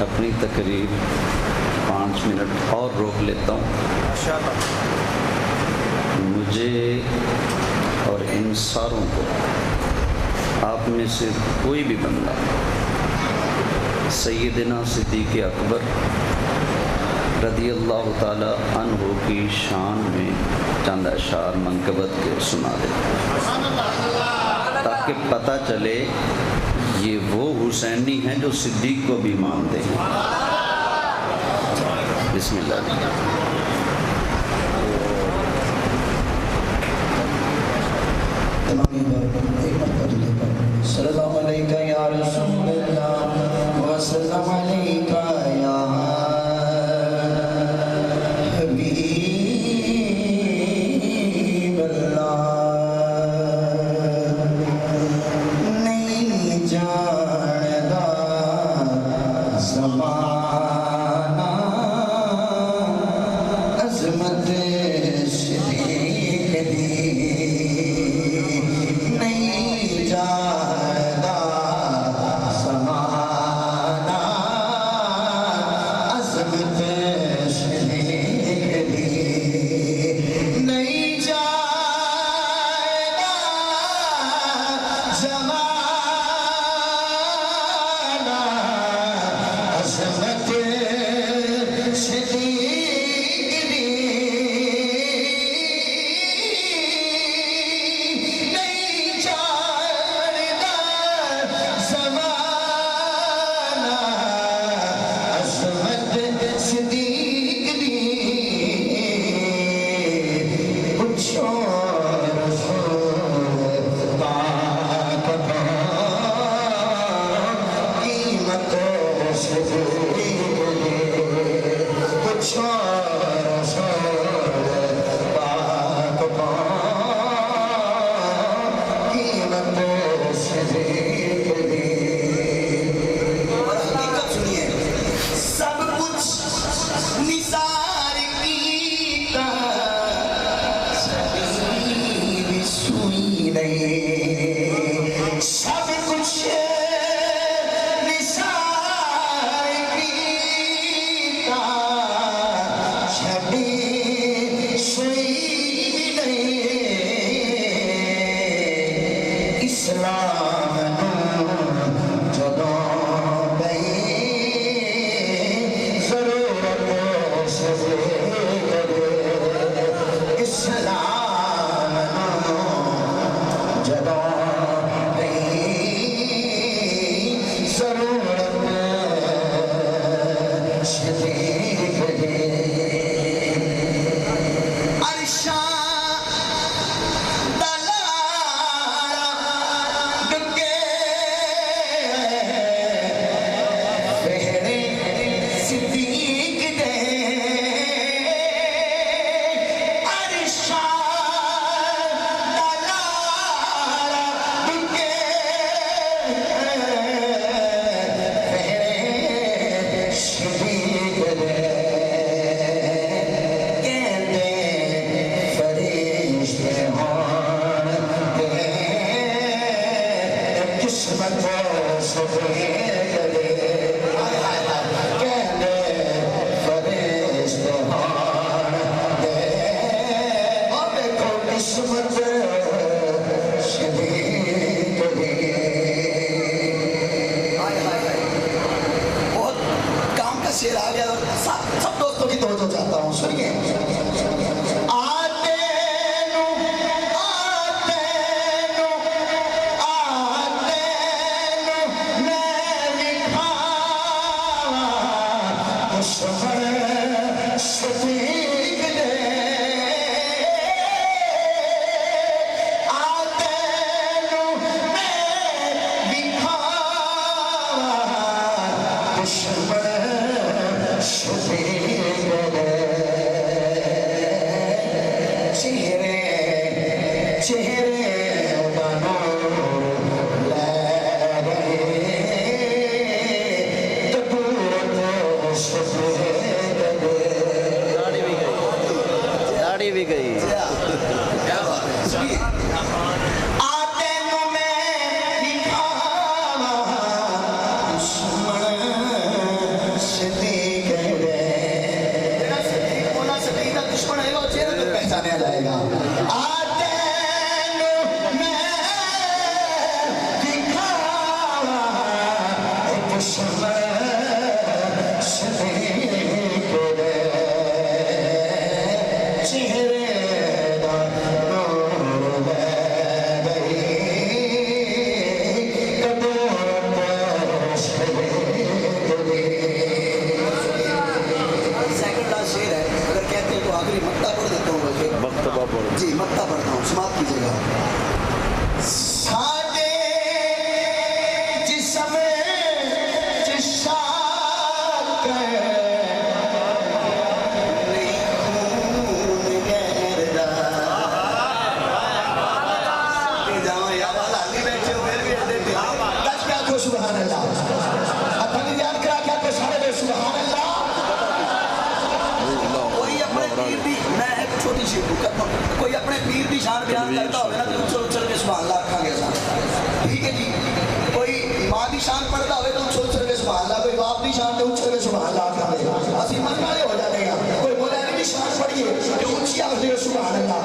اپنی تقریر 5 منٹ اور روک لیتا ہوں. مجھے اور ان ساروں کو آپ میں سے کوئی بھی بندہ سیدنا صدیق اکبر رضی اللہ تعالی عنہ کی شان میں چند اشعار منقبت کے سنا دے تاکہ پتہ چلے یہ وہ حسینی ہیں جو صدیق کو بھی مانتے ہیں. بسم اللہ. صلی اللہ علیہ یا رسول اللہ وسلم علیہ یا حبیب اللہ. نہیں جاندہ زمانہ عظمت صدیق دی. نہیں جاندہ زمانہ عظمت صدیق دی. نہیں جاندہ زمانہ عظمت صدیق دی. نہیں جاندہ زمانہ عظمت صدیق دی. پوچھو رسول پاک کو قیمت صدیق دی. پوچھو رسول پاک کو قیمت صدیق دی. اور حقیقت سنیے، سب کچھ نثار کیتا صدیق سوئی نہیں. سب کچھ نثار کیتا صدیق سوئی نہیں. اسلام جدوں پئی ضرورت صدیق دی. اسلام جدوں پئی ضرورت صدیق دی. عرشاں دلارا ڈگے پہرے صدیق دے. عرشاں دلارا ڈگے پہرے صدیق دے. کہندے فرشتے ہون دے قسمت صدیق دے. کہندے فرشتے ہون دے اور دیکھو قسمت صدیق دے. بہت کام کا شعر آ گیا. سب دوستوں کی توجہ چاہتا ہوں، سنیے. آتے نو میں لکھاوا دشمن صدیق دے. آتے نو میں لکھاوا دشمن صدیق دے. چہرے دا نور لے گئے تبوت صدیق دے. داڑھی بھی گئی. کیا بات ہے. آتے نو میں لکھاوا دشمن جی مکہ پڑھتا ہوں، سماعت کیجیے گا۔ ساڈے جسم چشاک نہیں خون غیر دا جاؤں یا والا علی بیٹھے ہو پھر بھی اڈے پہ دس کیا کو سبحان اللہ اپنی یاد کرا کیا کہ سارے دے سبحان اللہ کوئی اپنے پیر دی، میں ایک چھوٹی سی کوئی اپنے پیر دی شان بیان کرتا ہوگا نا تو اچھل اچھل کے سبحان اللہ رکھا گیا ساتھ، ٹھیک ہے جی۔ کوئی ماں دی شان پڑھتا ہوئے تو اچھل اچھل کے سبحان اللہ، کوئی باپ دی شان تو اچھل کے سبحان اللہ رکھا گیا، اسی من والے ہو جاتے ہیں۔ کوئی بولے علی دی شان پڑھیے جو اونچی آواز دے سبحان اللہ،